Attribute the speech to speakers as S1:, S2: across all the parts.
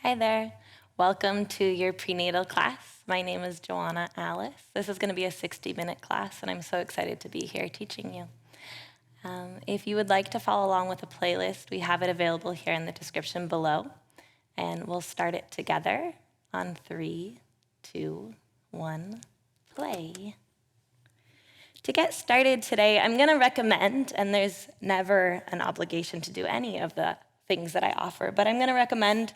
S1: Hi there. Welcome to your prenatal class. My name is Joana Alice. This is going to be a 60-minute class, and I'm so excited to be here teaching you. If you would like to follow along with the playlist, we have it available here in the description below, and we'll start it together on 3, 2, 1, play. To get started today, I'm going to recommend, and there's never an obligation to do any of the things that I offer, but I'm going to recommend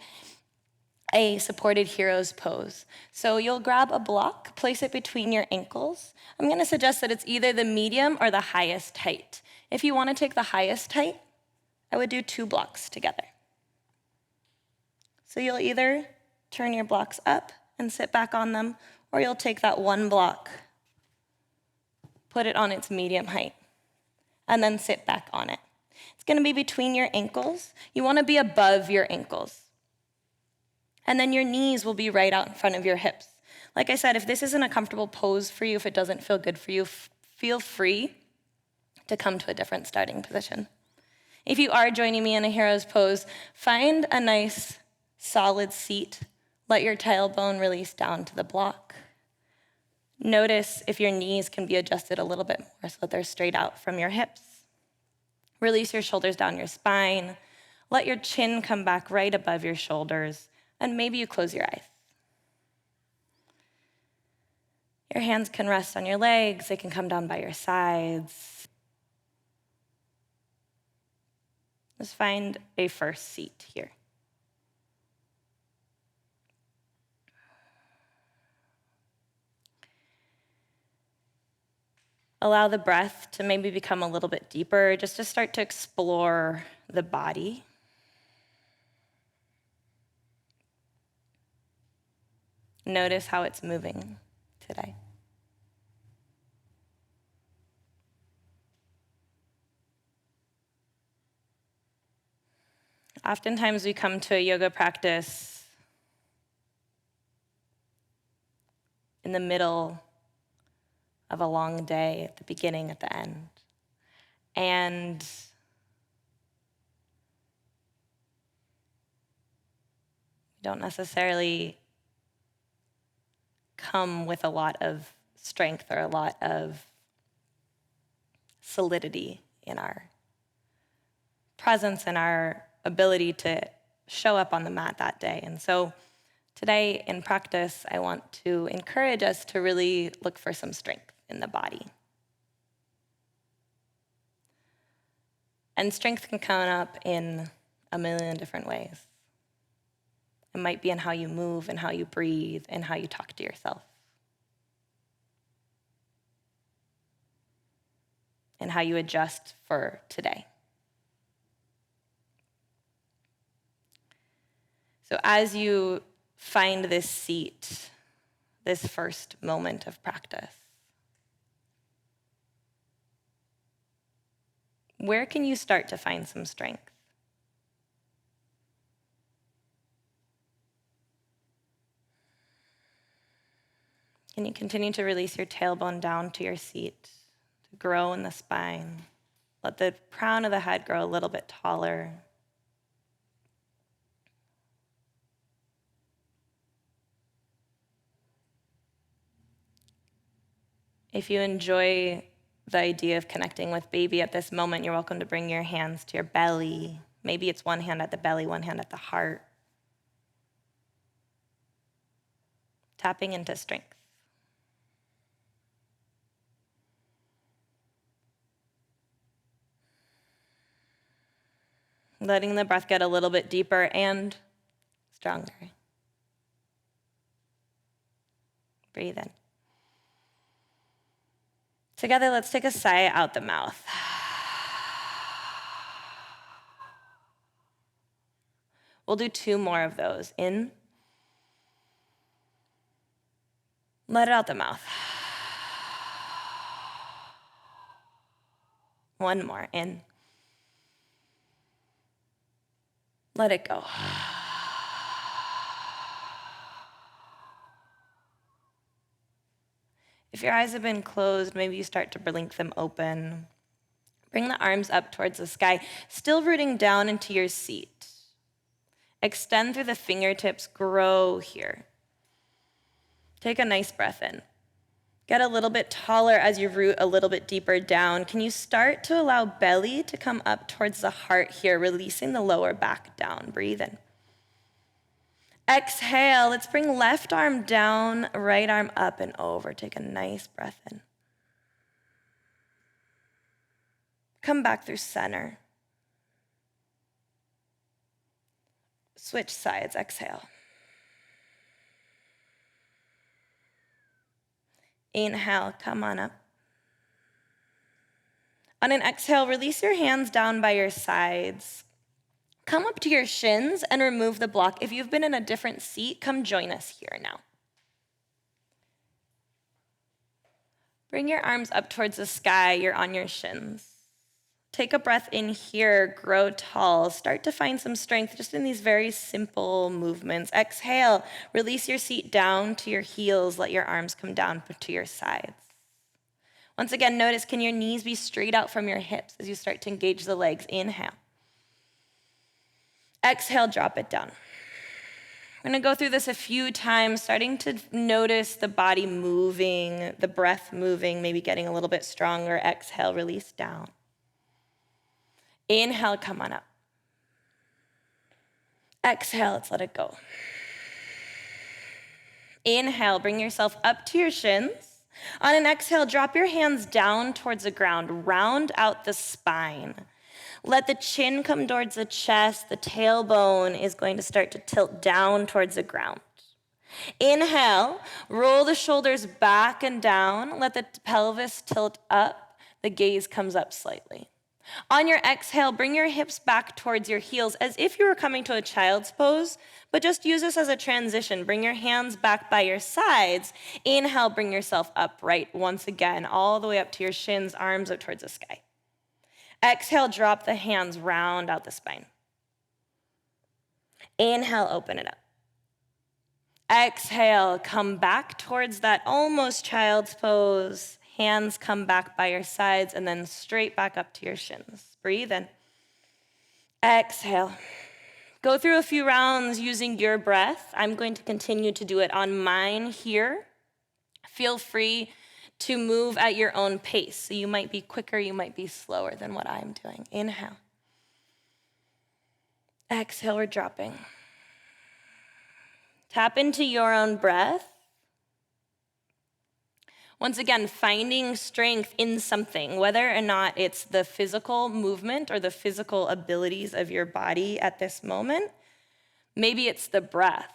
S1: a supported hero's pose. So you'll grab a block, place it between your ankles. I'm going to suggest that it's either the medium or the highest height. If you want to take the highest height, I would do 2 blocks together. So you'll either turn your blocks up and sit back on them, or you'll take that 1 block, put it on its medium height, and then sit back on it. It's going to be between your ankles. You want to be above your ankles. And then your knees will be right out in front of your hips. Like I said, if this isn't a comfortable pose for you, if it doesn't feel good for you, feel free to come to a different starting position. If you are joining me in a hero's pose, find a nice solid seat. Let your tailbone release down to the block. Notice if your knees can be adjusted a little bit more so that they're straight out from your hips. Release your shoulders down your spine. Let your chin come back right above your shoulders. And maybe you close your eyes. Your hands can rest on your legs. They can come down by your sides. Just find a first seat here. Allow the breath to maybe become a little bit deeper, just to start to explore the body. Notice how it's moving today. Oftentimes we come to a yoga practice in the middle of a long day, at the beginning, at the end. And we don't necessarily come with a lot of strength or a lot of solidity in our presence and our ability to show up on the mat that day. And so today in practice, I want to encourage us to really look for some strength in the body. And strength can come up in a million different ways. It might be in how you move and how you breathe and how you talk to yourself. And how you adjust for today. So as you find this seat, this first moment of practice, where can you start to find some strength? Can you continue to release your tailbone down to your seat, to grow in the spine? Let the crown of the head grow a little bit taller. If you enjoy the idea of connecting with baby at this moment, you're welcome to bring your hands to your belly. Maybe it's one hand at the belly, one hand at the heart. Tapping into strength. Letting the breath get a little bit deeper and stronger. Breathe in. Together, let's take a sigh out the mouth. We'll do 2 more of those. In. Let it out the mouth. 1 more. In. Let it go. If your eyes have been closed, maybe you start to blink them open. Bring the arms up towards the sky, still rooting down into your seat. Extend through the fingertips, grow here. Take a nice breath in. Get a little bit taller as you root a little bit deeper down. Can you start to allow belly to come up towards the heart here, releasing the lower back down? Breathe in. Exhale, let's bring left arm down, right arm up and over. Take a nice breath in. Come back through center. Switch sides, exhale. Inhale, come on up. On an exhale, release your hands down by your sides. Come up to your shins and remove the block. If you've been in a different seat, come join us here now. Bring your arms up towards the sky. You're on your shins. Take a breath in here, grow tall. Start to find some strength just in these very simple movements. Exhale, release your seat down to your heels. Let your arms come down to your sides. Once again, notice, can your knees be straight out from your hips as you start to engage the legs? Inhale. Exhale, drop it down. I'm going to go through this a few times, starting to notice the body moving, the breath moving, maybe getting a little bit stronger. Exhale, release down. Inhale, come on up. Exhale, let's let it go. Inhale, bring yourself up to your shins. On an exhale, drop your hands down towards the ground. Round out the spine. Let the chin come towards the chest. The tailbone is going to start to tilt down towards the ground. Inhale, roll the shoulders back and down. Let the pelvis tilt up. The gaze comes up slightly. On your exhale, bring your hips back towards your heels as if you were coming to a child's pose, but just use this as a transition. Bring your hands back by your sides. Inhale, bring yourself upright once again, all the way up to your shins, arms up towards the sky. Exhale, drop the hands, round out the spine. Inhale, open it up. Exhale, come back towards that almost child's pose. Hands come back by your sides and then straight back up to your shins. Breathe in. Exhale. Go through a few rounds using your breath. I'm going to continue to do it on mine here. Feel free to move at your own pace. So you might be quicker, you might be slower than what I'm doing. Inhale. Exhale, we're dropping. Tap into your own breath. Once again, finding strength in something, whether or not it's the physical movement or the physical abilities of your body at this moment. Maybe it's the breath.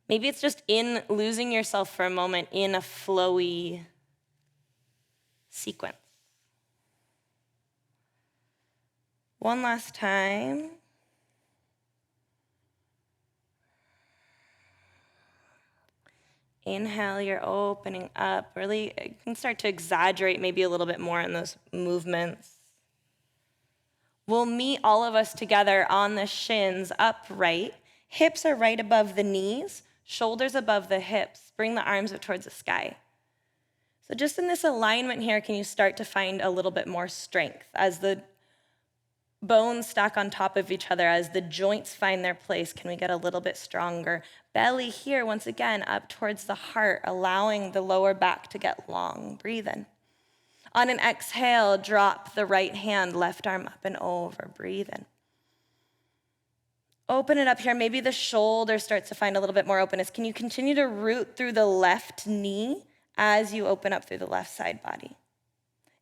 S1: Maybe it's just in losing yourself for a moment in a flowy sequence. One last time. Inhale, you're opening up. Really, you can start to exaggerate maybe a little bit more in those movements. We'll meet all of us together on the shins, upright. Hips are right above the knees, shoulders above the hips. Bring the arms up towards the sky. So just in this alignment here, can you start to find a little bit more strength as the bones stack on top of each other, as the joints find their place? Can we get a little bit stronger? Belly here, once again, up towards the heart, allowing the lower back to get long. Breathe in. On an exhale, drop the right hand, left arm up and over. Breathe in. Open it up here. Maybe the shoulder starts to find a little bit more openness. Can you continue to root through the left knee as you open up through the left side body?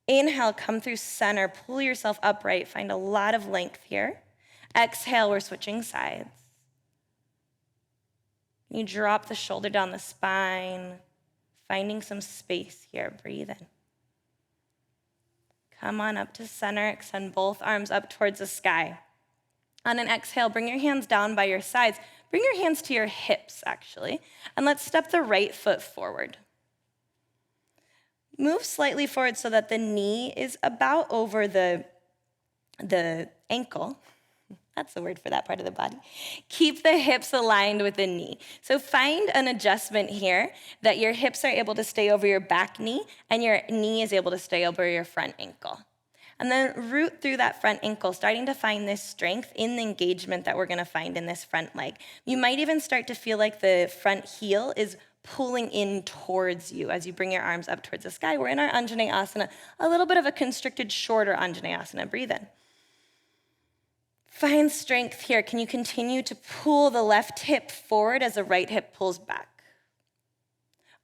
S1: Inhale, come through center, pull yourself upright, find a lot of length here. Exhale, we're switching sides. You drop the shoulder down the spine, finding some space here. Breathe in. Come on up to center, extend both arms up towards the sky. On an exhale, bring your hands down by your sides. Bring your hands to your hips, actually, and let's step the right foot forward. Move slightly forward so that the knee is about over the ankle. That's the word for that part of the body. Keep the hips aligned with the knee. So find an adjustment here that your hips are able to stay over your back knee and your knee is able to stay over your front ankle. And then root through that front ankle, starting to find this strength in the engagement that we're gonna find in this front leg. You might even start to feel like the front heel is pulling in towards you as you bring your arms up towards the sky. We're in our Anjaneyasana, a little bit of a constricted, shorter Anjaneyasana. Breathe in. Find strength here. Can you continue to pull the left hip forward as the right hip pulls back?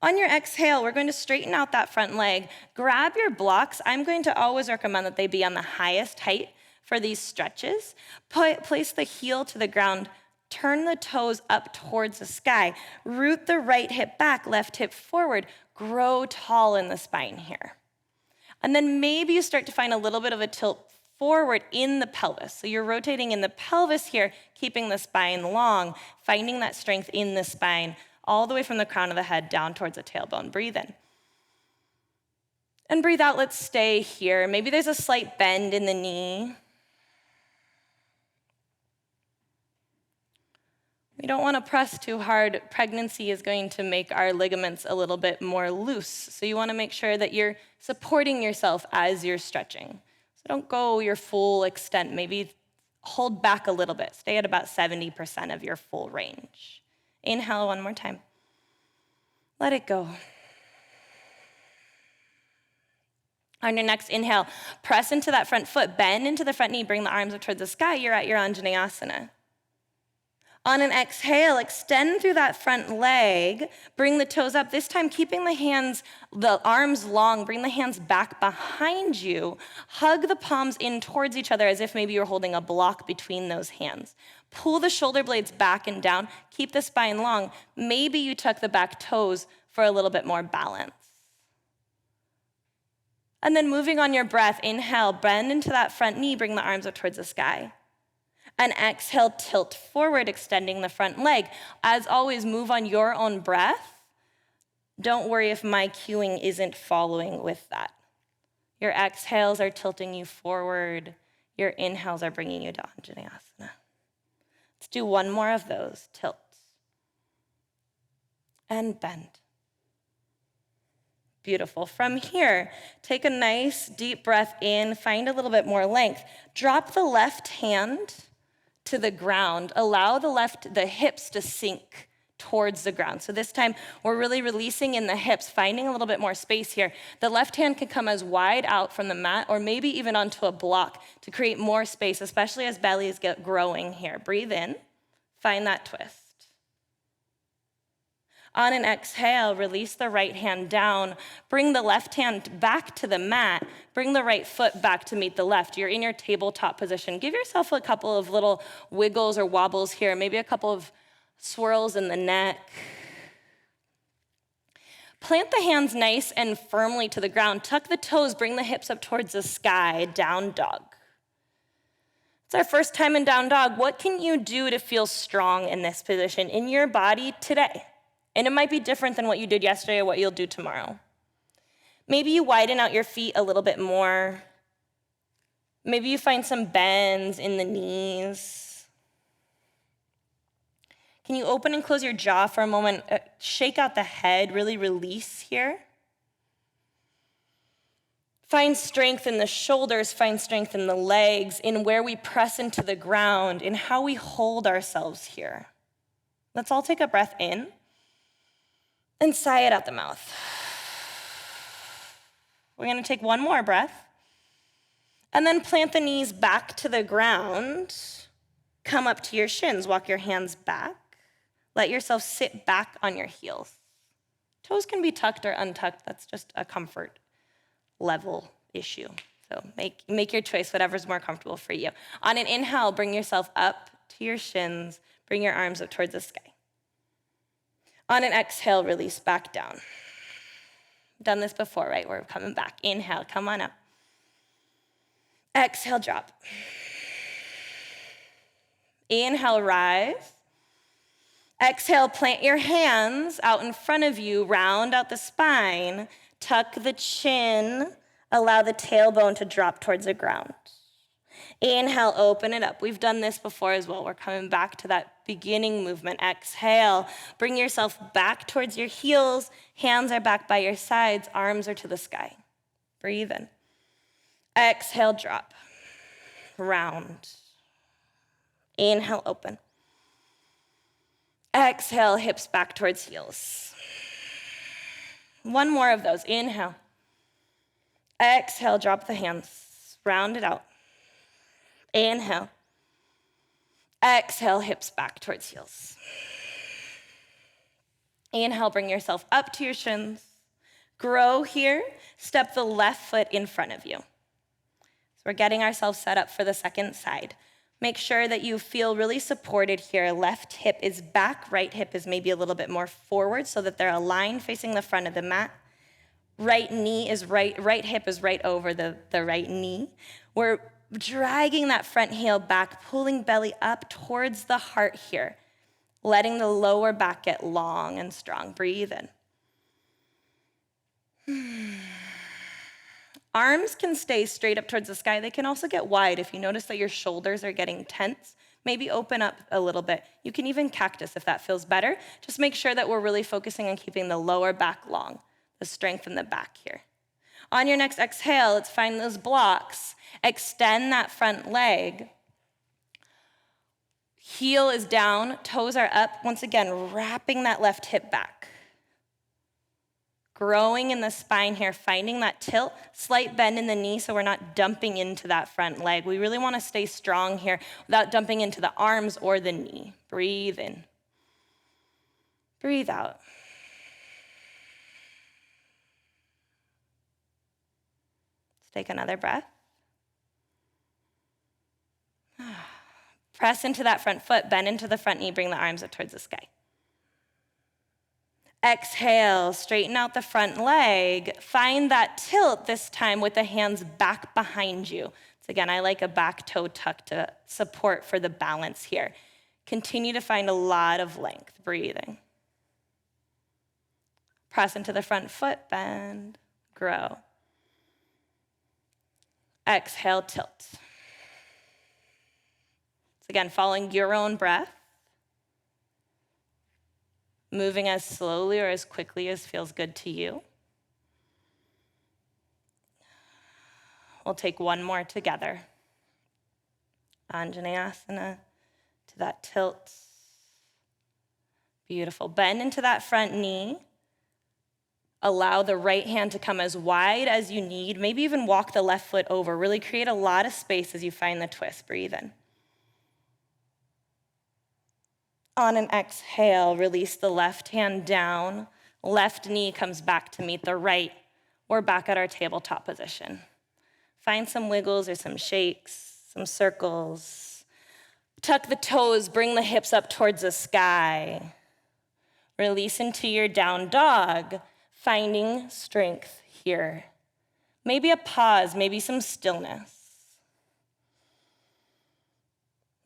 S1: On your exhale, we're going to straighten out that front leg. Grab your blocks. I'm going to always recommend that they be on the highest height for these stretches. Place the heel to the ground. Turn the toes up towards the sky. Root the right hip back, left hip forward. Grow tall in the spine here. And then maybe you start to find a little bit of a tilt forward in the pelvis. So you're rotating in the pelvis here, keeping the spine long, finding that strength in the spine, all the way from the crown of the head down towards the tailbone. Breathe in. And breathe out, let's stay here. Maybe there's a slight bend in the knee. We don't want to press too hard. Pregnancy is going to make our ligaments a little bit more loose. So you want to make sure that you're supporting yourself as you're stretching. So don't go your full extent. Maybe hold back a little bit. Stay at about 70% of your full range. Inhale one more time. Let it go. On your next inhale, press into that front foot, bend into the front knee, bring the arms up towards the sky. You're at your Anjaneyasana. On an exhale, extend through that front leg, bring the toes up, this time keeping the arms long, bring the hands back behind you, hug the palms in towards each other as if maybe you're holding a block between those hands. Pull the shoulder blades back and down, keep the spine long. Maybe you tuck the back toes for a little bit more balance. And then moving on your breath, inhale, bend into that front knee, bring the arms up towards the sky. And exhale, tilt forward, extending the front leg. As always, move on your own breath. Don't worry if my cueing isn't following with that. Your exhales are tilting you forward. Your inhales are bringing you to Anjaneyasana. Let's do one more of those. Tilt. And bend. Beautiful. From here, take a nice deep breath in. Find a little bit more length. Drop the left hand to the ground. Allow the hips to sink towards the ground. So this time, we're really releasing in the hips, finding a little bit more space here. The left hand can come as wide out from the mat or maybe even onto a block to create more space, especially as bellies get growing here. Breathe in, find that twist. On an exhale, release the right hand down. Bring the left hand back to the mat. Bring the right foot back to meet the left. You're in your tabletop position. Give yourself a couple of little wiggles or wobbles here, maybe a couple of swirls in the neck. Plant the hands nice and firmly to the ground. Tuck the toes, bring the hips up towards the sky, down dog. It's our first time in down dog. What can you do to feel strong in this position in your body today? And it might be different than what you did yesterday or what you'll do tomorrow. Maybe you widen out your feet a little bit more. Maybe you find some bends in the knees. Can you open and close your jaw for a moment? Shake out the head, really release here. Find strength in the shoulders, find strength in the legs, in where we press into the ground, in how we hold ourselves here. Let's all take a breath in. And sigh it out the mouth. We're gonna take one more breath. And then plant the knees back to the ground. Come up to your shins, walk your hands back. Let yourself sit back on your heels. Toes can be tucked or untucked, that's just a comfort level issue. So make your choice, whatever's more comfortable for you. On an inhale, bring yourself up to your shins, bring your arms up towards the sky. On an exhale, release back down. Done this before, right? We're coming back. Inhale, come on up. Exhale, drop. Inhale, rise. Exhale, plant your hands out in front of you, round out the spine, tuck the chin, allow the tailbone to drop towards the ground. Inhale, open it up. We've done this before as well. We're coming back to that beginning movement. Exhale, bring yourself back towards your heels. Hands are back by your sides. Arms are to the sky. Breathe in. Exhale, drop. Round. Inhale, open. Exhale, hips back towards heels. One more of those. Inhale. Exhale, drop the hands. Round it out. Inhale. Exhale, hips back towards heels. Inhale, bring yourself up to your shins. Grow here. Step the left foot in front of you. So we're getting ourselves set up for the second side. Make sure that you feel really supported here. Left hip is back, right hip is maybe a little bit more forward so that they're aligned facing the front of the mat. Right hip is right over the right knee. We're dragging that front heel back, pulling belly up towards the heart here, letting the lower back get long and strong. Breathe in. Arms can stay straight up towards the sky. They can also get wide. If you notice that your shoulders are getting tense, maybe open up a little bit. You can even cactus if that feels better. Just make sure that we're really focusing on keeping the lower back long, the strength in the back here. On your next exhale, let's find those blocks. Extend that front leg. Heel is down, toes are up. Once again, wrapping that left hip back. Growing in the spine here, finding that tilt, slight bend in the knee so we're not dumping into that front leg. We really want to stay strong here without dumping into the arms or the knee. Breathe in. Breathe out. Let's take another breath. Press into that front foot, bend into the front knee, bring the arms up towards the sky. Exhale, straighten out the front leg. Find that tilt this time with the hands back behind you. So again, I like a back toe tuck to support for the balance here. Continue to find a lot of length, breathing. Press into the front foot, bend, grow. Exhale, tilt. So again, following your own breath. Moving as slowly or as quickly as feels good to you. We'll take one more together. Anjaneyasana to that tilt. Beautiful. Bend into that front knee. Allow the right hand to come as wide as you need. Maybe even walk the left foot over. Really create a lot of space as you find the twist. Breathe in. On an exhale, release the left hand down. Left knee comes back to meet the right. We're back at our tabletop position. Find some wiggles or some shakes, some circles. Tuck the toes, bring the hips up towards the sky. Release into your down dog, finding strength here. Maybe a pause, maybe some stillness.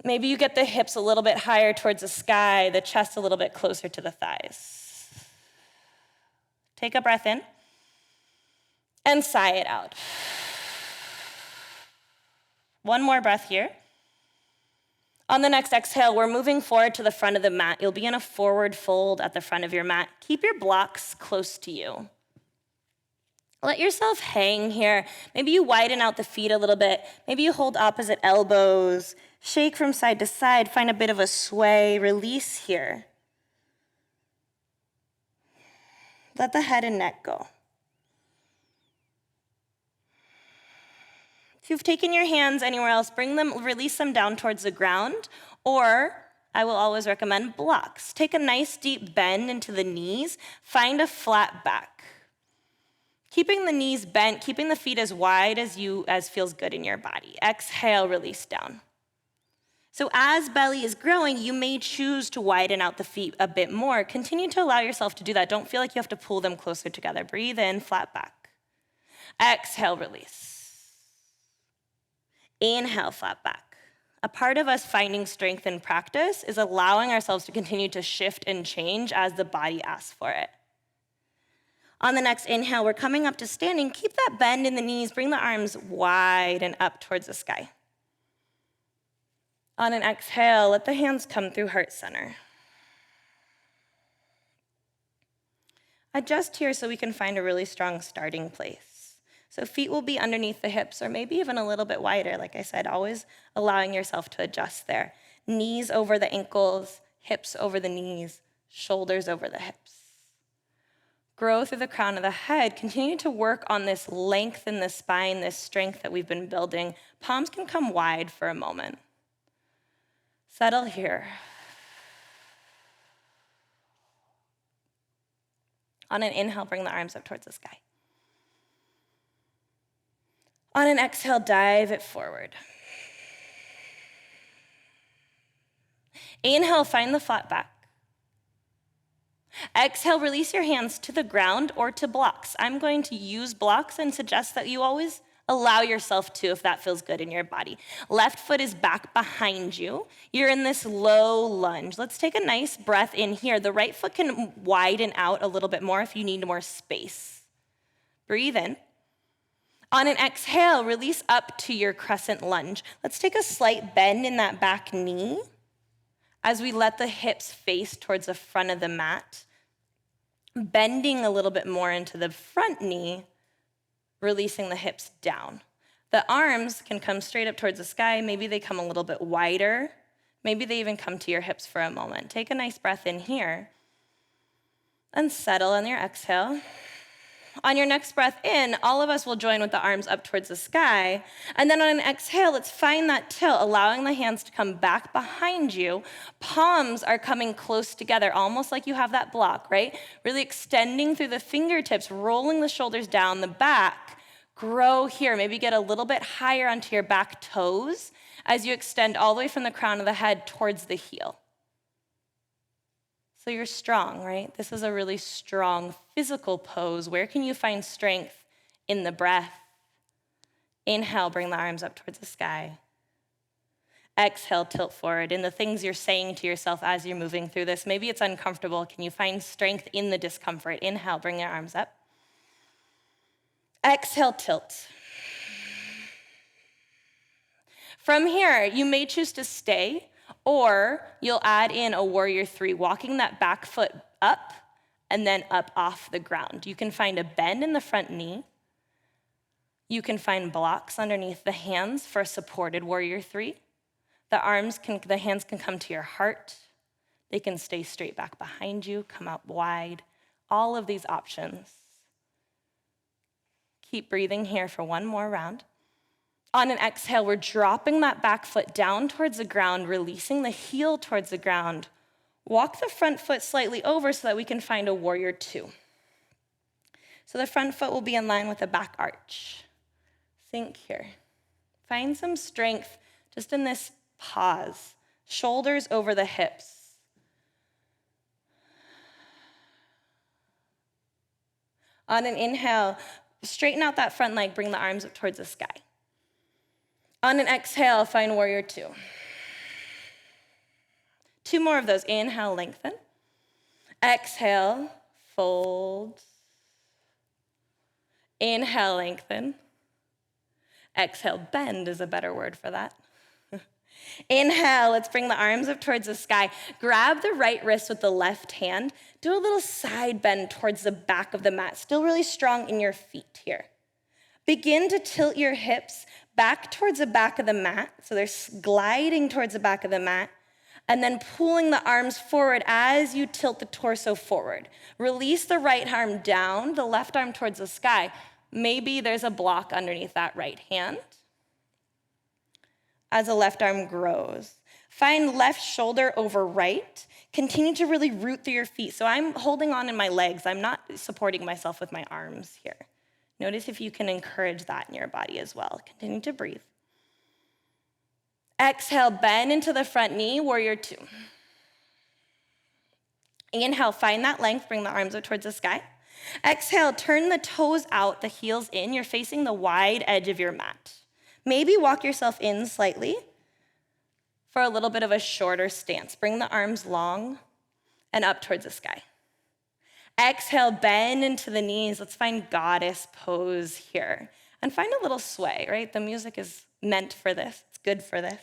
S1: Maybe you get the hips a little bit higher towards the sky, the chest a little bit closer to the thighs. Take a breath in and sigh it out. One more breath here. On the next exhale, we're moving forward to the front of the mat. You'll be in a forward fold at the front of your mat. Keep your blocks close to you. Let yourself hang here. Maybe you widen out the feet a little bit. Maybe you hold opposite elbows. Shake from side to side. Find a bit of a sway. Release here. Let the head and neck go. If you've taken your hands anywhere else, release them down towards the ground, or I will always recommend blocks. Take a nice deep bend into the knees. Find a flat back. Keeping the knees bent, keeping the feet as wide as feels good in your body. Exhale, release down. So as belly is growing, you may choose to widen out the feet a bit more. Continue to allow yourself to do that. Don't feel like you have to pull them closer together. Breathe in, flat back. Exhale, release. Inhale, flat back. A part of us finding strength in practice is allowing ourselves to continue to shift and change as the body asks for it. On the next inhale, we're coming up to standing. Keep that bend in the knees. Bring the arms wide and up towards the sky. On an exhale, let the hands come through heart center. Adjust here so we can find a really strong starting place. So feet will be underneath the hips or maybe even a little bit wider. Like I said, always allowing yourself to adjust there. Knees over the ankles, hips over the knees, shoulders over the hips. Grow through the crown of the head. Continue to work on this length in the spine, this strength that we've been building. Palms can come wide for a moment. Settle here. On an inhale, bring the arms up towards the sky. On an exhale, dive it forward. Inhale, find the flat back. Exhale, release your hands to the ground or to blocks. I'm going to use blocks and suggest that you always allow yourself to if that feels good in your body. Left foot is back behind you. You're in this low lunge. Let's take a nice breath in here. The right foot can widen out a little bit more if you need more space. Breathe in. On an exhale, release up to your crescent lunge. Let's take a slight bend in that back knee as we let the hips face towards the front of the mat, bending a little bit more into the front knee, releasing the hips down. The arms can come straight up towards the sky. Maybe they come a little bit wider. Maybe they even come to your hips for a moment. Take a nice breath in here and settle on your exhale. On your next breath in, all of us will join with the arms up towards the sky. And then on an exhale, let's find that tilt, allowing the hands to come back behind you. Palms are coming close together, almost like you have that block, right? Really extending through the fingertips, rolling the shoulders down the back. Grow here. Maybe get a little bit higher onto your back toes as you extend all the way from the crown of the head towards the heel. So you're strong, right? This is a really strong physical pose. Where can you find strength in the breath? Inhale, bring the arms up towards the sky. Exhale, tilt forward. In the things you're saying to yourself as you're moving through this, maybe it's uncomfortable. Can you find strength in the discomfort? Inhale, bring your arms up. Exhale, tilt. From here, you may choose to stay, or you'll add in a warrior three, walking that back foot up and then up off the ground. You can find a bend in the front knee. You can find blocks underneath the hands for a supported warrior three. The hands can come to your heart. They can stay straight back behind you, come out wide. All of these options. Keep breathing here for one more round. On an exhale, we're dropping that back foot down towards the ground, releasing the heel towards the ground. Walk the front foot slightly over so that we can find a warrior two. So the front foot will be in line with the back arch. Think here. Find some strength just in this pause. Shoulders over the hips. On an inhale, straighten out that front leg, bring the arms up towards the sky. On an exhale, find warrior two. Two more of those. Inhale, lengthen. Exhale, fold. Inhale, lengthen. Exhale, bend is a better word for that. Inhale, let's bring the arms up towards the sky. Grab the right wrist with the left hand. Do a little side bend towards the back of the mat. Still really strong in your feet here. Begin to tilt your hips back towards the back of the mat. So they're gliding towards the back of the mat. And then pulling the arms forward as you tilt the torso forward. Release the right arm down, the left arm towards the sky. Maybe there's a block underneath that right hand as the left arm grows. Find left shoulder over right. Continue to really root through your feet. So I'm holding on in my legs. I'm not supporting myself with my arms here. Notice if you can encourage that in your body as well. Continue to breathe. Exhale, bend into the front knee, warrior two. Inhale, find that length, bring the arms up towards the sky. Exhale, turn the toes out, the heels in. You're facing the wide edge of your mat. Maybe walk yourself in slightly for a little bit of a shorter stance. Bring the arms long and up towards the sky. Exhale, bend into the knees. Let's find goddess pose here. And find a little sway, right? The music is meant for this. It's good for this.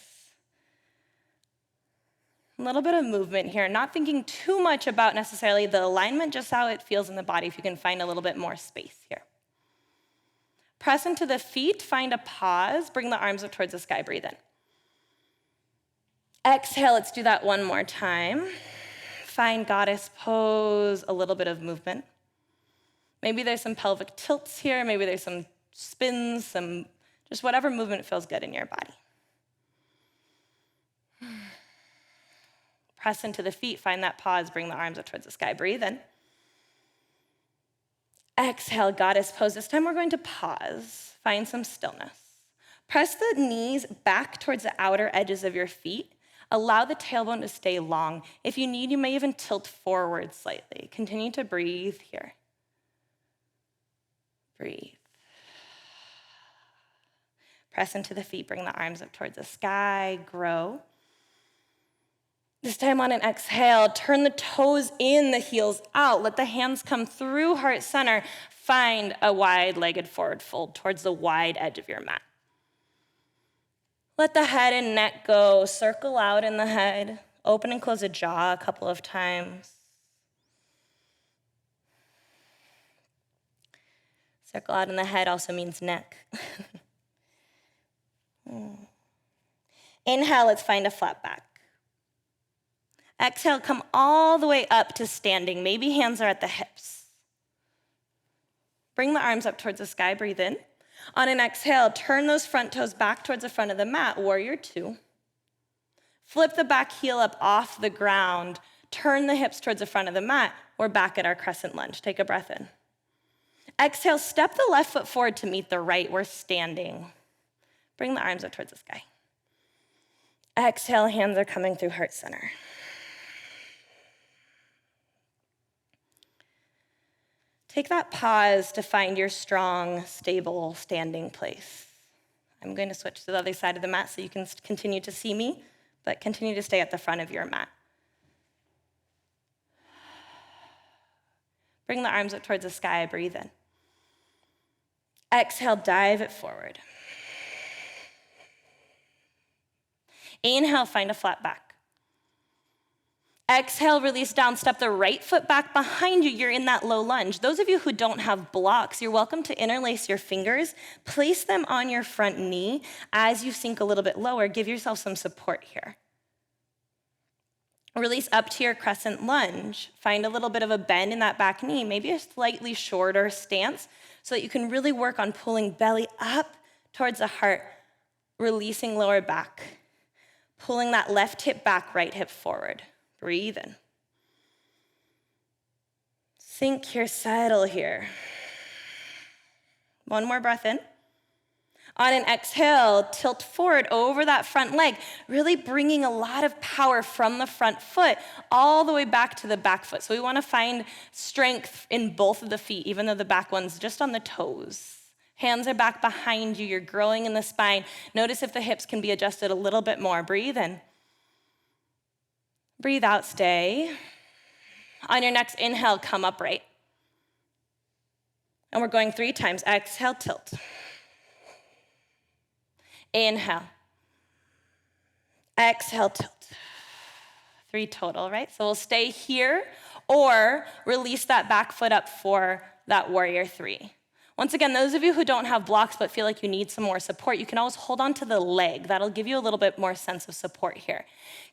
S1: A little bit of movement here. Not thinking too much about necessarily the alignment, just how it feels in the body, if you can find a little bit more space here. Press into the feet, find a pause, bring the arms up towards the sky, breathe in. Exhale, let's do that one more time. Find goddess pose, a little bit of movement. Maybe there's some pelvic tilts here, maybe there's some spins, some just whatever movement feels good in your body. Press into the feet, find that pause, bring the arms up towards the sky, breathe in. Exhale, goddess pose. This time we're going to pause, find some stillness. Press the knees back towards the outer edges of your feet. Allow the tailbone to stay long. If you need, you may even tilt forward slightly. Continue to breathe here. Breathe. Press into the feet, bring the arms up towards the sky, grow. This time on an exhale, turn the toes in, the heels out. Let the hands come through heart center. Find a wide-legged forward fold towards the wide edge of your mat. Let the head and neck go. Circle out in the head. Open and close the jaw a couple of times. Circle out in the head also means neck. Inhale, let's find a flat back. Exhale, come all the way up to standing. Maybe hands are at the hips. Bring the arms up towards the sky, breathe in. On an exhale, turn those front toes back towards the front of the mat, warrior two. Flip the back heel up off the ground. Turn the hips towards the front of the mat. We're back at our crescent lunge. Take a breath in. Exhale, step the left foot forward to meet the right. We're standing. Bring the arms up towards the sky. Exhale, hands are coming through heart center. Take that pause to find your strong, stable, standing place. I'm going to switch to the other side of the mat so you can continue to see me, but continue to stay at the front of your mat. Bring the arms up towards the sky, breathe in. Exhale, dive it forward. Inhale, find a flat back. Exhale, release down, step the right foot back behind you. You're in that low lunge. Those of you who don't have blocks, you're welcome to interlace your fingers. Place them on your front knee. As you sink a little bit lower, give yourself some support here. Release up to your crescent lunge. Find a little bit of a bend in that back knee, maybe a slightly shorter stance, so that you can really work on pulling belly up towards the heart, releasing lower back, pulling that left hip back, right hip forward. Breathe in. Sink here, settle here. One more breath in. On an exhale, tilt forward over that front leg, really bringing a lot of power from the front foot all the way back to the back foot. So we want to find strength in both of the feet, even though the back one's just on the toes. Hands are back behind you. You're growing in the spine. Notice if the hips can be adjusted a little bit more. Breathe in. Breathe out, stay. On your next inhale, come upright. And we're going 3 times. Exhale, tilt. Inhale. Exhale, tilt. 3 total, right? So we'll stay here or release that back foot up for that warrior 3. Once again, those of you who don't have blocks but feel like you need some more support, you can always hold on to the leg. That'll give you a little bit more sense of support here.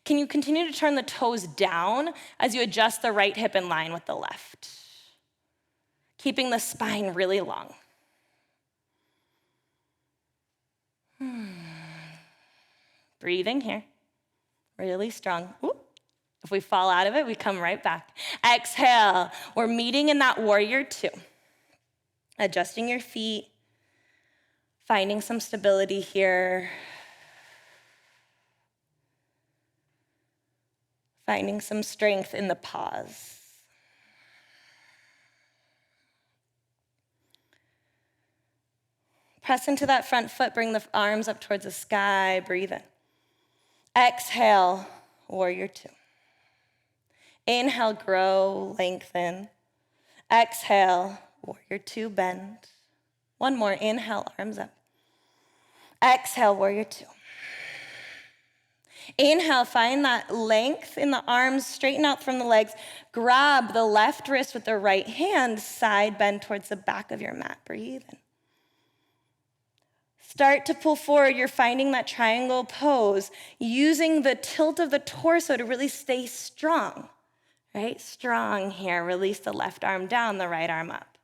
S1: Can you continue to turn the toes down as you adjust the right hip in line with the left? Keeping the spine really long. Breathing here, really strong. Ooh. If we fall out of it, we come right back. Exhale, we're meeting in that warrior 2. Adjusting your feet, finding some stability here, finding some strength in the pause. Press into that front foot, bring the arms up towards the sky, breathe in. Exhale, warrior 2. Inhale, grow, lengthen. Exhale, warrior 2, bend. One more, inhale, arms up. Exhale, warrior 2. Inhale, find that length in the arms, straighten out from the legs. Grab the left wrist with the right hand, side bend towards the back of your mat. Breathe in. Start to pull forward. You're finding that triangle pose, using the tilt of the torso to really stay strong, right? Strong here. Release the left arm down, the right arm up.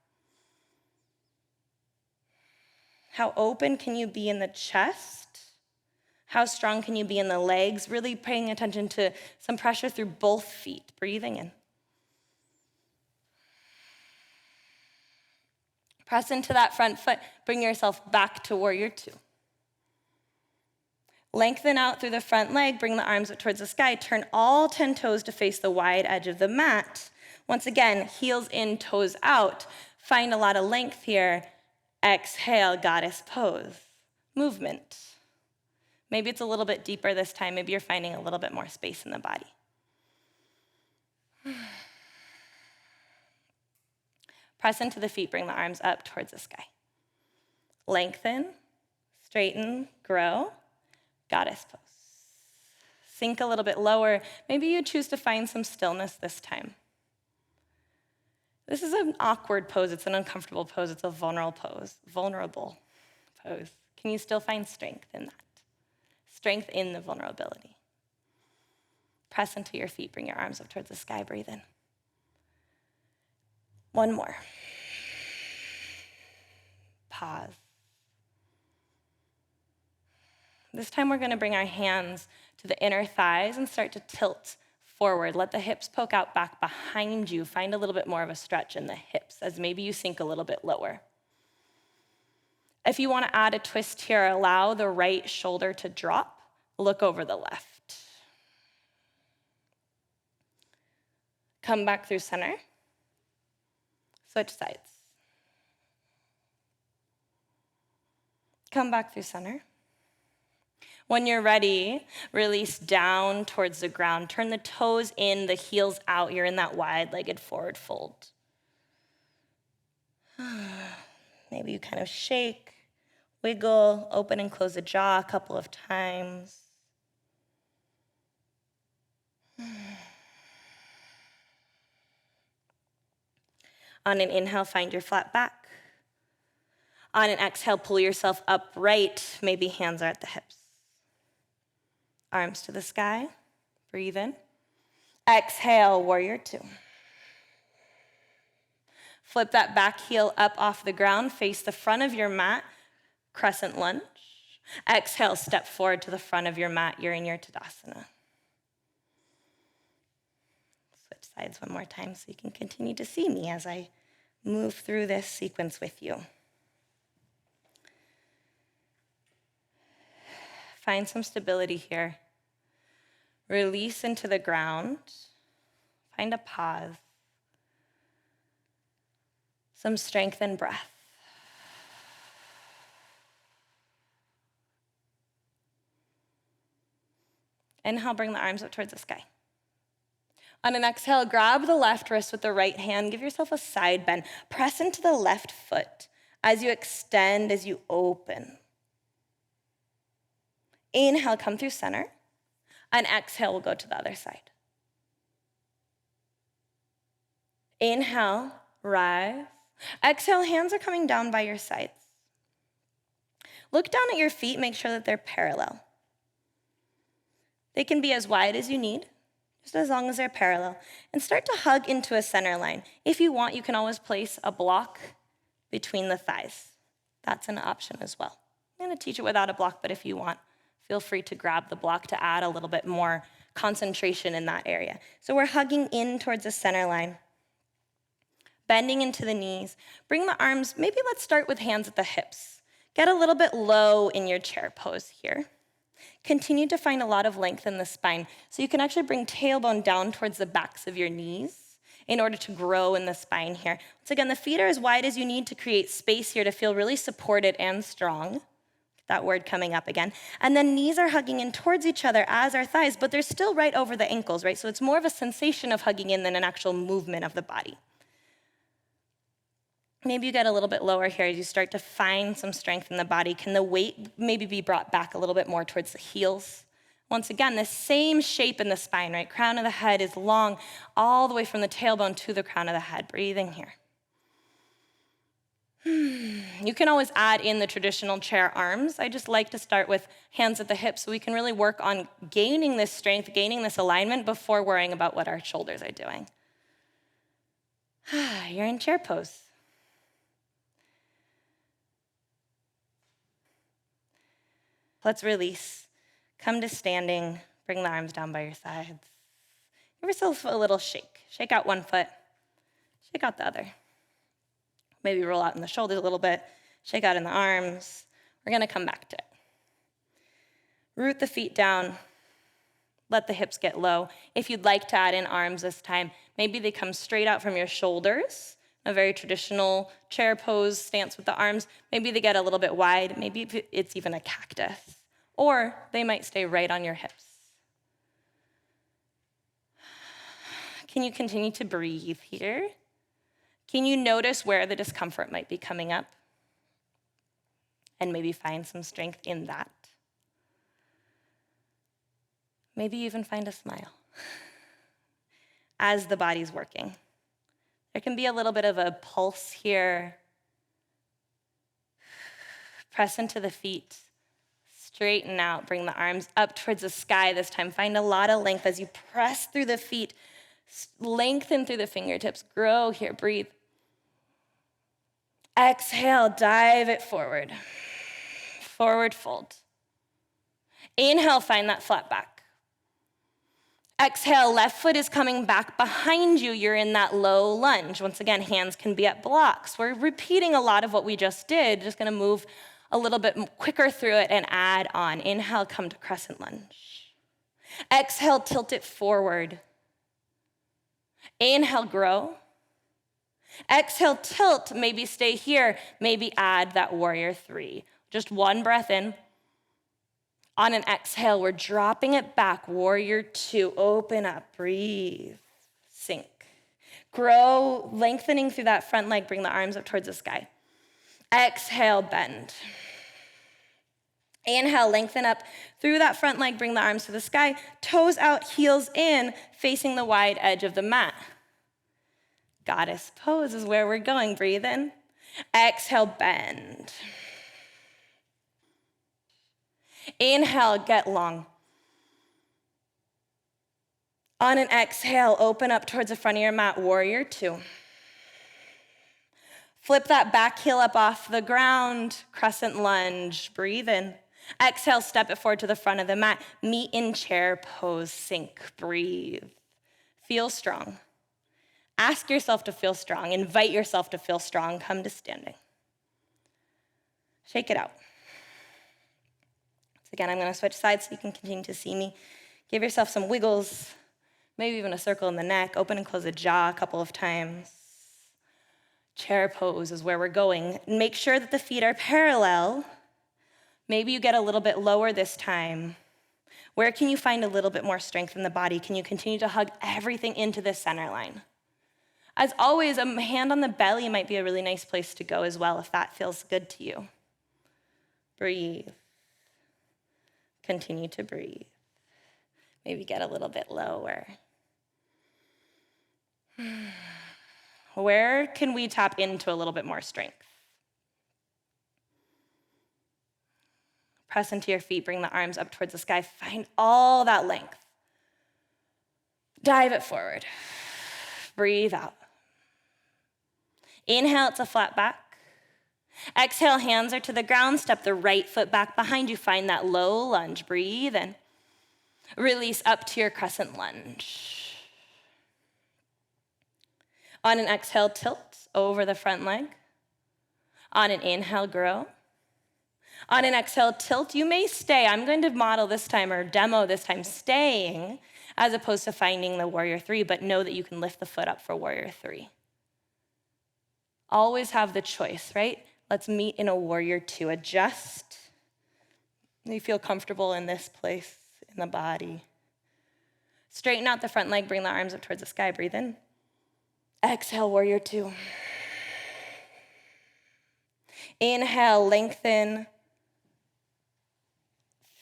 S1: How open can you be in the chest? How strong can you be in the legs? Really paying attention to some pressure through both feet. Breathing in. Press into that front foot. Bring yourself back to warrior two. Lengthen out through the front leg. Bring the arms up towards the sky. Turn all 10 toes to face the wide edge of the mat. Once again, heels in, toes out. Find a lot of length here. Exhale, goddess pose. Movement. Maybe it's a little bit deeper this time. Maybe you're finding a little bit more space in the body. Press into the feet, bring the arms up towards the sky. Lengthen, straighten, grow, goddess pose. Sink a little bit lower. Maybe you choose to find some stillness this time. This is an awkward pose. It's an uncomfortable pose. It's a vulnerable pose. Can you still find strength in that? Strength in the vulnerability. Press into your feet. Bring your arms up towards the sky. Breathe in. One more. Pause. This time we're going to bring our hands to the inner thighs and start to tilt forward. Let the hips poke out back behind you. Find a little bit more of a stretch in the hips as maybe you sink a little bit lower. If you want to add a twist here, allow the right shoulder to drop. Look over the left. Come back through center. Switch sides. Come back through center. When you're ready, release down towards the ground. Turn the toes in, the heels out. You're in that wide-legged forward fold. Maybe you kind of shake, wiggle, open and close the jaw a couple of times. On an inhale, find your flat back. On an exhale, pull yourself upright. Maybe hands are at the hips. Arms to the sky. Breathe in. Exhale, warrior two. Flip that back heel up off the ground. Face the front of your mat. Crescent lunge. Exhale, step forward to the front of your mat. You're in your Tadasana. Switch sides one more time so you can continue to see me as I move through this sequence with you. Find some stability here. Release into the ground. Find a pause. Some strength and breath. Inhale, bring the arms up towards the sky. On an exhale, grab the left wrist with the right hand. Give yourself a side bend. Press into the left foot as you extend, as you open. Inhale, come through center. And exhale, we'll go to the other side. Inhale, rise. Exhale, hands are coming down by your sides. Look down at your feet, make sure that they're parallel. They can be as wide as you need, just as long as they're parallel. And start to hug into a center line. If you want, you can always place a block between the thighs. That's an option as well. I'm going to teach it without a block, but if you want, feel free to grab the block to add a little bit more concentration in that area. So we're hugging in towards the center line. Bending into the knees. Bring the arms, maybe let's start with hands at the hips. Get a little bit low in your chair pose here. Continue to find a lot of length in the spine. So you can actually bring tailbone down towards the backs of your knees in order to grow in the spine here. Once again, the feet are as wide as you need to create space here to feel really supported and strong. That word coming up again. And then knees are hugging in towards each other as are thighs, but they're still right over the ankles, right? So it's more of a sensation of hugging in than an actual movement of the body. Maybe you get a little bit lower here as you start to find some strength in the body. Can the weight maybe be brought back a little bit more towards the heels? Once again, the same shape in the spine, right? Crown of the head is long all the way from the tailbone to the crown of the head. Breathing here. You can always add in the traditional chair arms. I just like to start with hands at the hips so we can really work on gaining this strength, gaining this alignment before worrying about what our shoulders are doing. You're in chair pose. Let's release. Come to standing. Bring the arms down by your sides. Give yourself a little shake. Shake out one foot. Shake out the other. Maybe roll out in the shoulders a little bit. Shake out in the arms. We're going to come back to it. Root the feet down. Let the hips get low. If you'd like to add in arms this time, maybe they come straight out from your shoulders, a very traditional chair pose stance with the arms. Maybe they get a little bit wide. Maybe it's even a cactus. Or they might stay right on your hips. Can you continue to breathe here? Can you notice where the discomfort might be coming up? And maybe find some strength in that. Maybe even find a smile as the body's working. There can be a little bit of a pulse here. Press into the feet. Straighten out. Bring the arms up towards the sky this time. Find a lot of length as you press through the feet. Lengthen through the fingertips. Grow here. Breathe. Exhale. Dive it forward. Forward fold. Inhale. Find that flat back. Exhale, left foot is coming back behind you. You're in that low lunge. Once again, hands can be at blocks. We're repeating a lot of what we just did. Just gonna move a little bit quicker through it and add on. Inhale, come to crescent lunge. Exhale, tilt it forward. Inhale, grow. Exhale, tilt, maybe stay here. Maybe add that warrior three. Just one breath in. On an exhale, we're dropping it back. Warrior two, open up, breathe, sink. Grow, lengthening through that front leg, bring the arms up towards the sky. Exhale, bend. Inhale, lengthen up through that front leg, bring the arms to the sky. Toes out, heels in, facing the wide edge of the mat. Goddess pose is where we're going, breathe in. Exhale, bend. Inhale, get long. On an exhale, open up towards the front of your mat, warrior two. Flip that back heel up off the ground, crescent lunge, breathe in. Exhale, step it forward to the front of the mat, meet in chair pose, sink, breathe. Feel strong. Ask yourself to feel strong, invite yourself to feel strong, come to standing. Shake it out. Again, I'm going to switch sides so you can continue to see me. Give yourself some wiggles, maybe even a circle in the neck. Open and close the jaw a couple of times. Chair pose is where we're going. Make sure that the feet are parallel. Maybe you get a little bit lower this time. Where can you find a little bit more strength in the body? Can you continue to hug everything into the center line? As always, a hand on the belly might be a really nice place to go as well if that feels good to you. Breathe. Continue to breathe. Maybe get a little bit lower. Where can we tap into a little bit more strength? Press into your feet, bring the arms up towards the sky. Find all that length. Dive it forward. Breathe out. Inhale, it's a flat back. Exhale, hands are to the ground. Step the right foot back behind you. Find that low lunge. Breathe in. Release up to your crescent lunge. On an exhale, tilt over the front leg. On an inhale, grow. On an exhale, tilt. You may stay. I'm going to model this time or demo this time staying as opposed to finding the warrior three, but know that you can lift the foot up for warrior three. Always have the choice, right? Let's meet in a warrior two. Adjust. You feel comfortable in this place in the body. Straighten out the front leg. Bring the arms up towards the sky. Breathe in. Exhale, warrior two. Inhale, lengthen.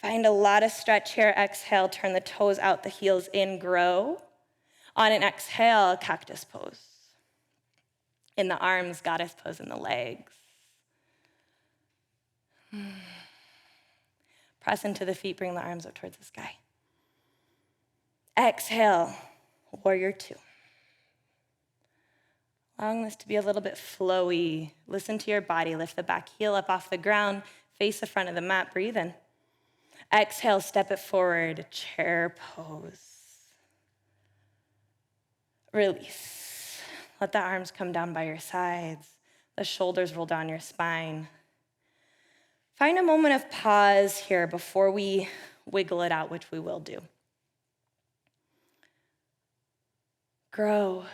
S1: Find a lot of stretch here. Exhale, turn the toes out, the heels in, grow. On an exhale, cactus pose. In the arms, goddess pose in the legs. Press into the feet, bring the arms up towards the sky. Exhale, warrior two. Allowing this to be a little bit flowy. Listen to your body. Lift the back heel up off the ground. Face the front of the mat. Breathe in. Exhale, step it forward. Chair pose. Release. Let the arms come down by your sides. The shoulders roll down your spine. Find a moment of pause here before we wiggle it out, which we will do. Grow.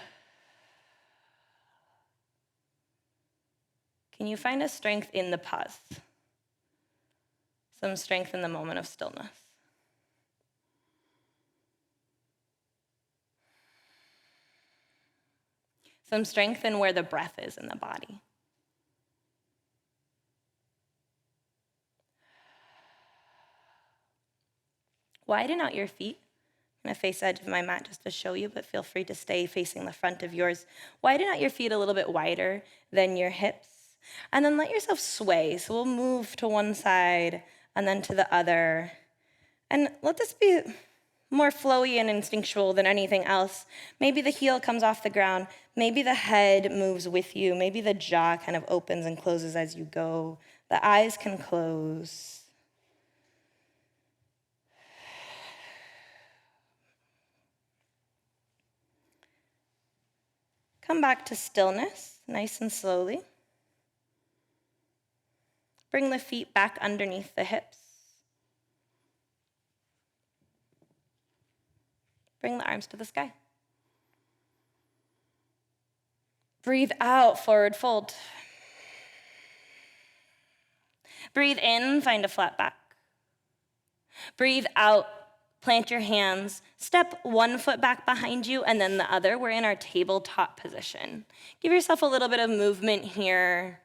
S1: Can you find a strength in the pause? Some strength in the moment of stillness. Some strength in where the breath is in the body. Widen out your feet. I'm going to face the edge of my mat just to show you, but feel free to stay facing the front of yours. Widen out your feet a little bit wider than your hips. And then let yourself sway. So we'll move to one side and then to the other. And let this be more flowy and instinctual than anything else. Maybe the heel comes off the ground. Maybe the head moves with you. Maybe the jaw kind of opens and closes as you go. The eyes can close. Come back to stillness, nice and slowly. Bring the feet back underneath the hips. Bring the arms to the sky. Breathe out, forward fold. Breathe in, find a flat back. Breathe out, plant your hands. Step one foot back behind you and then the other. We're in our tabletop position. Give yourself a little bit of movement here.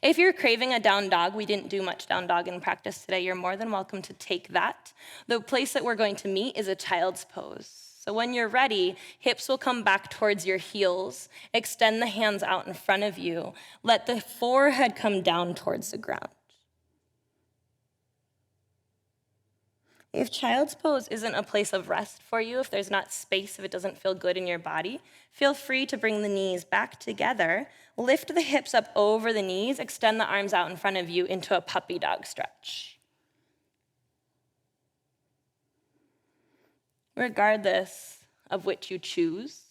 S1: If you're craving a down dog, we didn't do much down dog in practice today. You're more than welcome to take that. The place that we're going to meet is a child's pose. So when you're ready, hips will come back towards your heels. Extend the hands out in front of you. Let the forehead come down towards the ground. If child's pose isn't a place of rest for you, if there's not space, if it doesn't feel good in your body, feel free to bring the knees back together, lift the hips up over the knees, extend the arms out in front of you into a puppy dog stretch. Regardless of which you choose,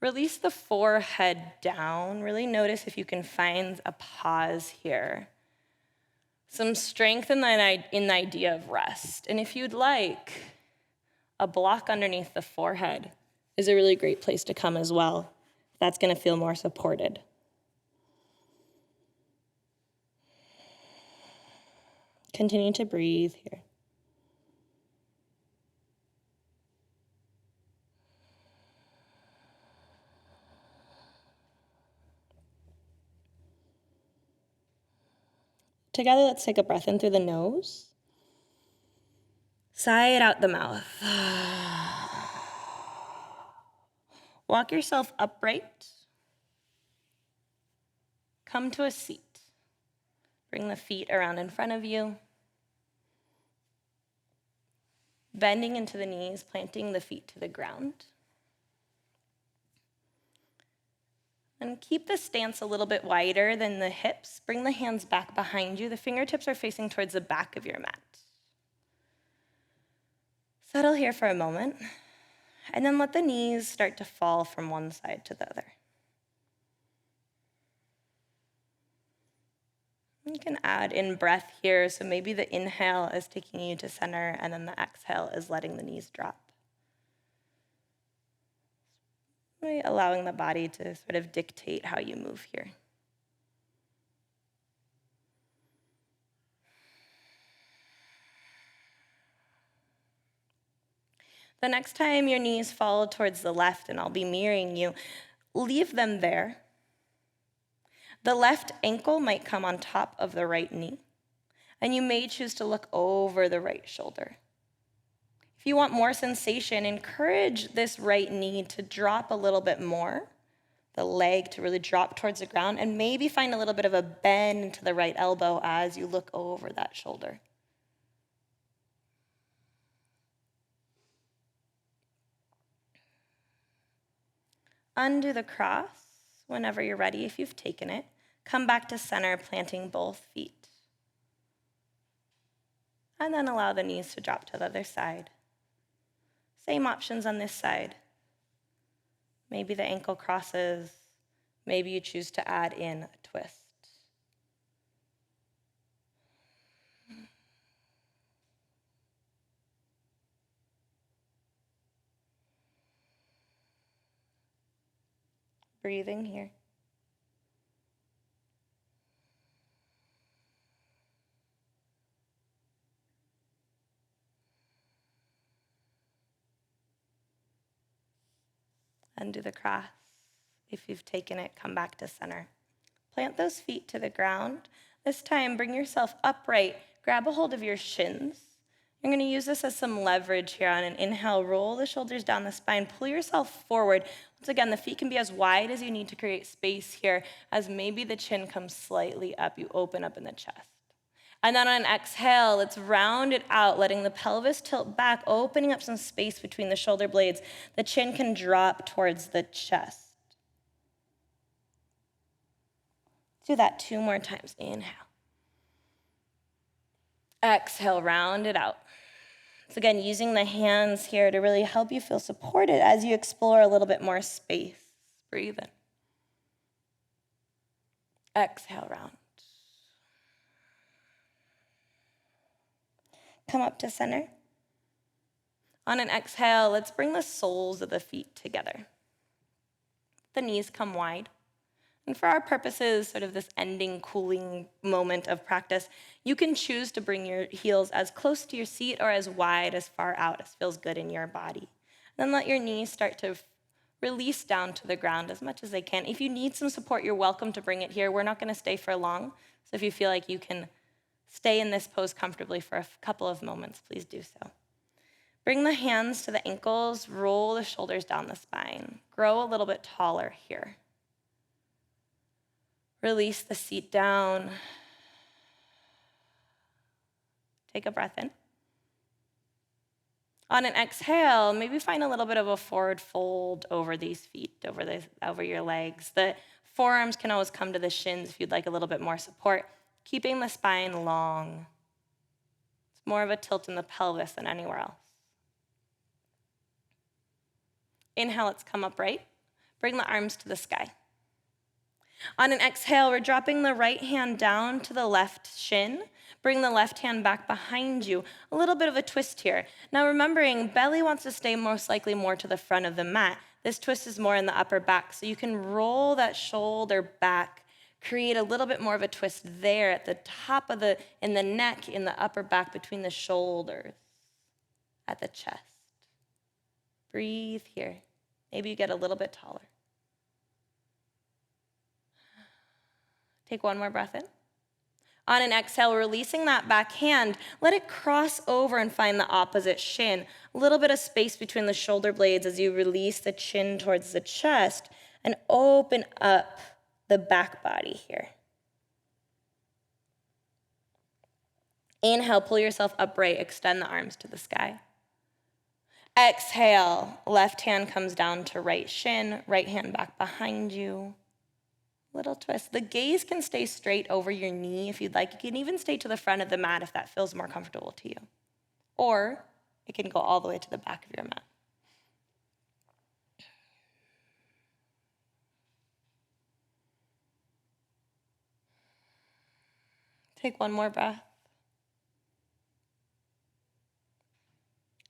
S1: release the forehead down. Really notice if you can find a pause here. Some strength in the idea of rest. And if you'd like, a block underneath the forehead is a really great place to come as well. That's going to feel more supported. Continue to breathe here. Together, let's take a breath in through the nose. Sigh it out the mouth. Walk yourself upright. Come to a seat. Bring the feet around in front of you. Bending into the knees, planting the feet to the ground. And keep the stance a little bit wider than the hips. Bring the hands back behind you. The fingertips are facing towards the back of your mat. Settle here for a moment, and then let the knees start to fall from one side to the other. You can add in breath here, so maybe the inhale is taking you to center, and then the exhale is letting the knees drop. Really allowing the body to sort of dictate how you move here. The next time your knees fall towards the left, and I'll be mirroring you, leave them there. The left ankle might come on top of the right knee, and you may choose to look over the right shoulder. If you want more sensation, encourage this right knee to drop a little bit more, the leg to really drop towards the ground, and maybe find a little bit of a bend into the right elbow as you look over that shoulder. Undo the cross whenever you're ready, if you've taken it. Come back to center, planting both feet. And then allow the knees to drop to the other side. Same options on this side. Maybe the ankle crosses. Maybe you choose to add in a twist. Breathing here. Undo the cross. If you've taken it, come back to center. Plant those feet to the ground. This time, bring yourself upright. Grab a hold of your shins. You're going to use this as some leverage here on an inhale. Roll the shoulders down the spine. Pull yourself forward. Once again, the feet can be as wide as you need to create space here, as maybe the chin comes slightly up. You open up in the chest. And then on an exhale, let's round it out, letting the pelvis tilt back, opening up some space between the shoulder blades. The chin can drop towards the chest. Do that 2 more times. Inhale. Exhale, round it out. So again, using the hands here to really help you feel supported as you explore a little bit more space. Breathe in. Exhale, round. Come up to center. On an exhale, let's bring the soles of the feet together. The knees come wide. And for our purposes, sort of this ending, cooling moment of practice, you can choose to bring your heels as close to your seat or as wide, as far out as feels good in your body. Then let your knees start to release down to the ground as much as they can. If you need some support, you're welcome to bring it here. We're not going to stay for long. So if you feel like you can stay in this pose comfortably for a couple of moments, please do so. Bring the hands to the ankles, roll the shoulders down the spine. Grow a little bit taller here. Release the seat down. Take a breath in. On an exhale, maybe find a little bit of a forward fold over these feet, over your legs. The forearms can always come to the shins if you'd like a little bit more support, keeping the spine long. It's more of a tilt in the pelvis than anywhere else. Inhale, let's come upright. Bring the arms to the sky. On an exhale, we're dropping the right hand down to the left shin. Bring the left hand back behind you. A little bit of a twist here. Now remembering, belly wants to stay most likely more to the front of the mat. This twist is more in the upper back, so you can roll that shoulder back, create a little bit more of a twist there at the top of in the neck, in the upper back, between the shoulders, at the chest. Breathe here. Maybe you get a little bit taller. Take one more breath in. On an exhale, releasing that back hand, let it cross over and find the opposite shin. A little bit of space between the shoulder blades as you release the chin towards the chest and open up the back body here. Inhale, pull yourself upright, extend the arms to the sky. Exhale, left hand comes down to right shin, right hand back behind you. Little twist. The gaze can stay straight over your knee if you'd like. You can even stay to the front of the mat if that feels more comfortable to you. Or it can go all the way to the back of your mat. Take one more breath.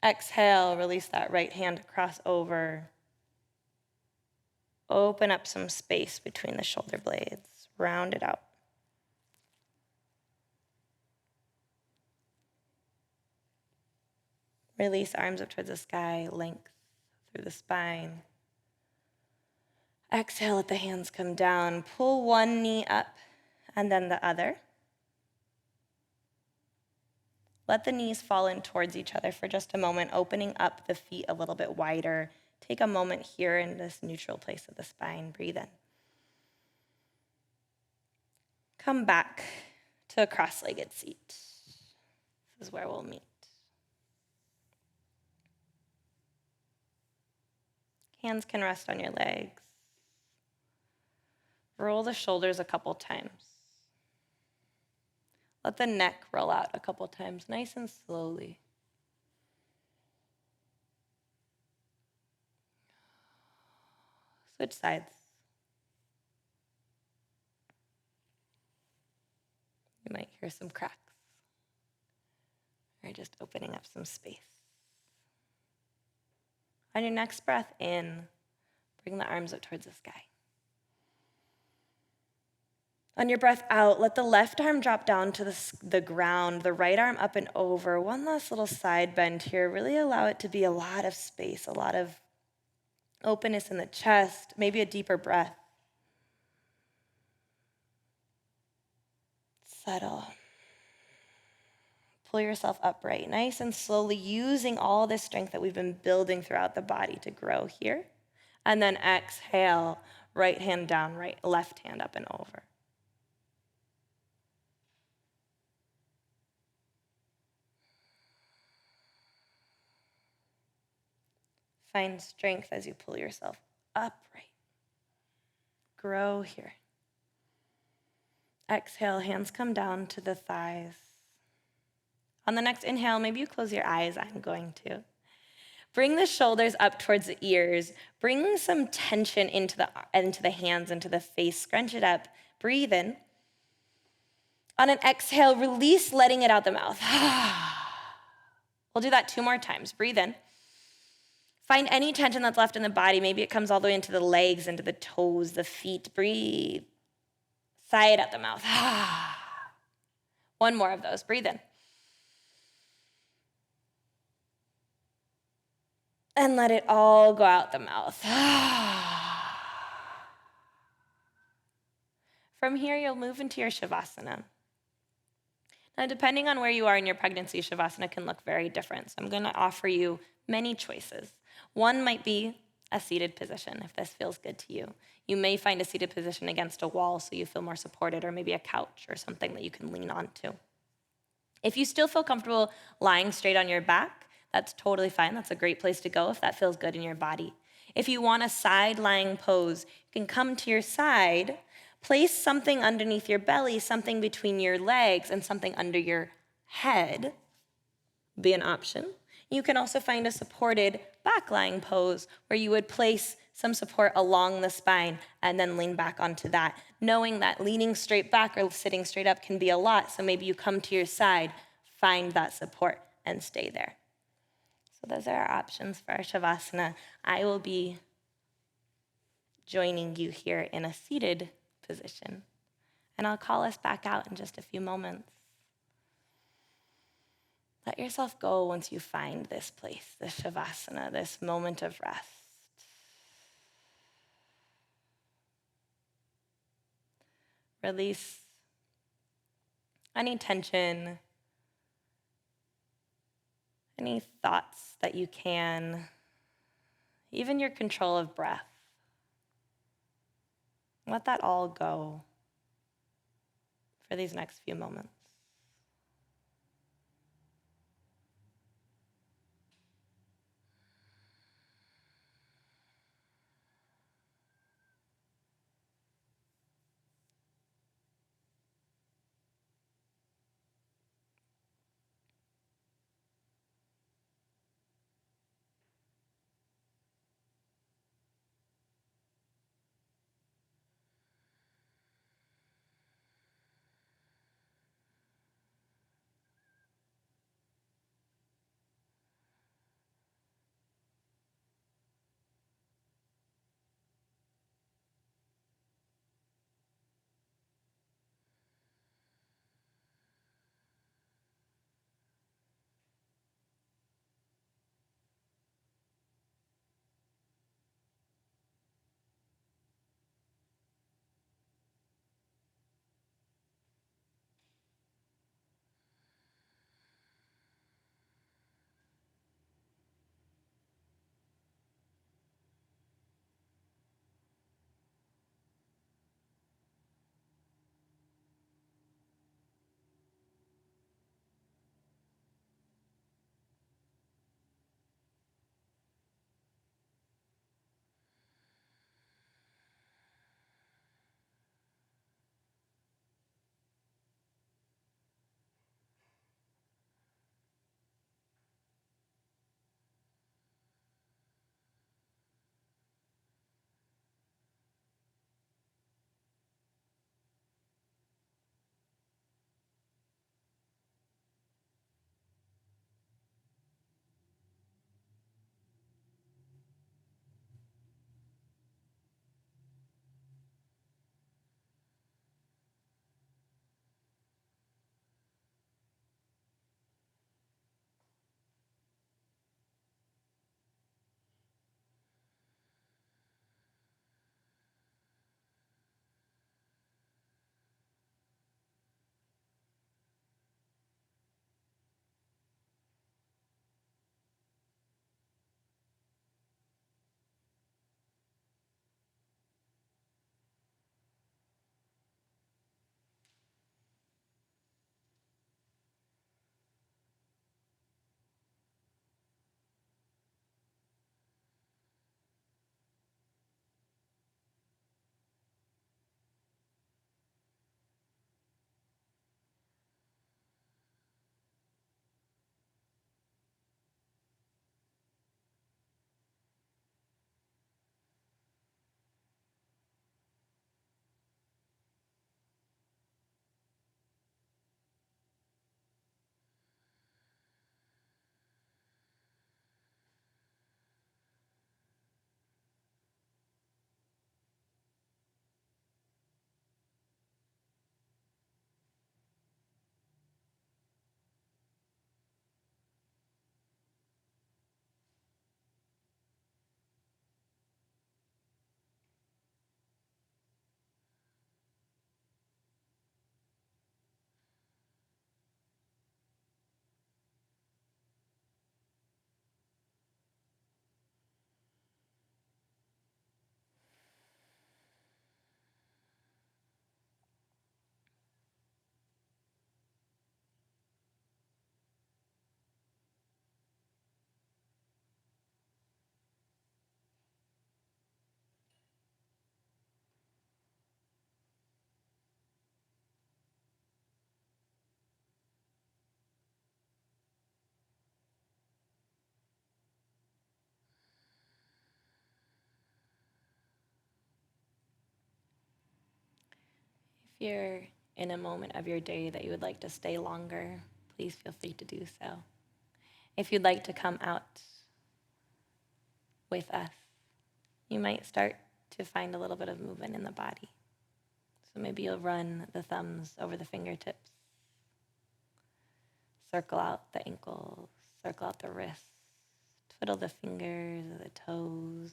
S1: Exhale, release that right hand to cross over. Open up some space between the shoulder blades. Round it out. Release arms up towards the sky, length through the spine. Exhale, let the hands come down. Pull one knee up and then the other. Let the knees fall in towards each other for just a moment, opening up the feet a little bit wider. Take a moment here in this neutral place of the spine. Breathe in. Come back to a cross-legged seat. This is where we'll meet. Hands can rest on your legs. Roll the shoulders a couple times. Let the neck roll out a couple times, nice and slowly. Switch sides. You might hear some cracks, or just opening up some space. On your next breath in, bring the arms up towards the sky. On your breath out, let the left arm drop down to the ground, the right arm up and over. One last little side bend here. Really allow it to be a lot of space, a lot of openness in the chest, maybe a deeper breath. Settle. Pull yourself upright, nice and slowly, using all this strength that we've been building throughout the body to grow here. And then exhale, right hand down, left hand up and over. Find strength as you pull yourself upright. Grow here. Exhale, hands come down to the thighs. On the next inhale, maybe you close your eyes. I'm going to. Bring the shoulders up towards the ears. Bring some tension into the hands, into the face. Scrunch it up. Breathe in. On an exhale, release, letting it out the mouth. We'll do that 2 more times. Breathe in. Find any tension that's left in the body. Maybe it comes all the way into the legs, into the toes, the feet. Breathe. Sigh it out the mouth. 1 more of those. Breathe in. And let it all go out the mouth. From here, you'll move into your Shavasana. Now, depending on where you are in your pregnancy, Shavasana can look very different. So I'm going to offer you many choices. One might be a seated position, if this feels good to you. You may find a seated position against a wall so you feel more supported, or maybe a couch or something that you can lean onto. If you still feel comfortable lying straight on your back, that's totally fine. That's a great place to go if that feels good in your body. If you want a side lying pose, you can come to your side, place something underneath your belly, something between your legs, and something under your head. Be an option. You can also find a supported back lying pose where you would place some support along the spine and then lean back onto that, knowing that leaning straight back or sitting straight up can be a lot. So maybe you come to your side, find that support, and stay there. So those are our options for our Shavasana. I will be joining you here in a seated position, and I'll call us back out in just a few moments. Let yourself go once you find this place, this Shavasana, this moment of rest. Release any tension, any thoughts that you can, even your control of breath. Let that all go for these next few moments. you're in a moment of your day that you would like to stay longer, please feel free to do so. If you'd like to come out with us, you might start to find a little bit of movement in the body. So maybe you'll run the thumbs over the fingertips, circle out the ankles, circle out the wrists, twiddle the fingers or the toes.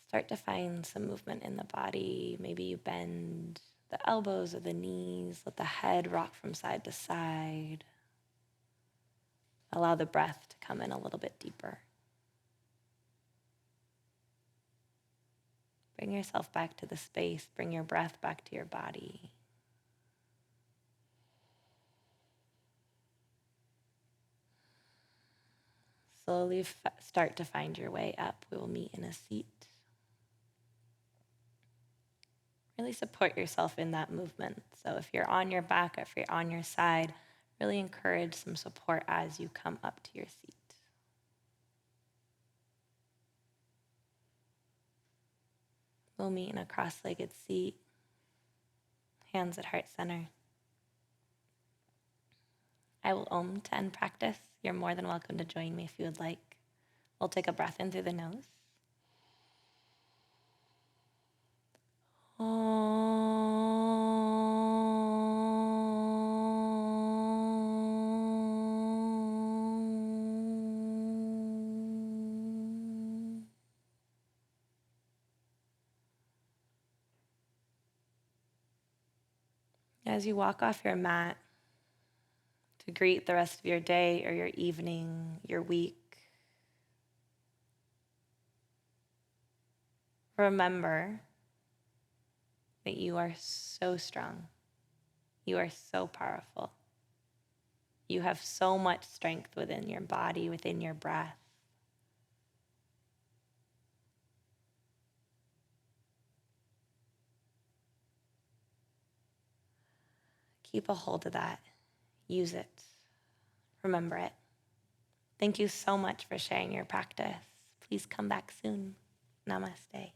S1: Start to find some movement in the body. Maybe you bend the elbows or the knees, let the head rock from side to side. Allow the breath to come in a little bit deeper. Bring yourself back to the space. Bring your breath back to your body. Slowly start to find your way up. We will meet in a seat. Really support yourself in that movement. So if you're on your back, if you're on your side, really encourage some support as you come up to your seat. We'll meet in a cross-legged seat, hands at heart center. I will Om to end practice. You're more than welcome to join me if you would like. We'll take a breath in through the nose. As you walk off your mat to greet the rest of your day or your evening, your week, remember that you are so strong. You are so powerful. You have so much strength within your body, within your breath. Keep a hold of that. Use it. Remember it. Thank you so much for sharing your practice. Please come back soon. Namaste.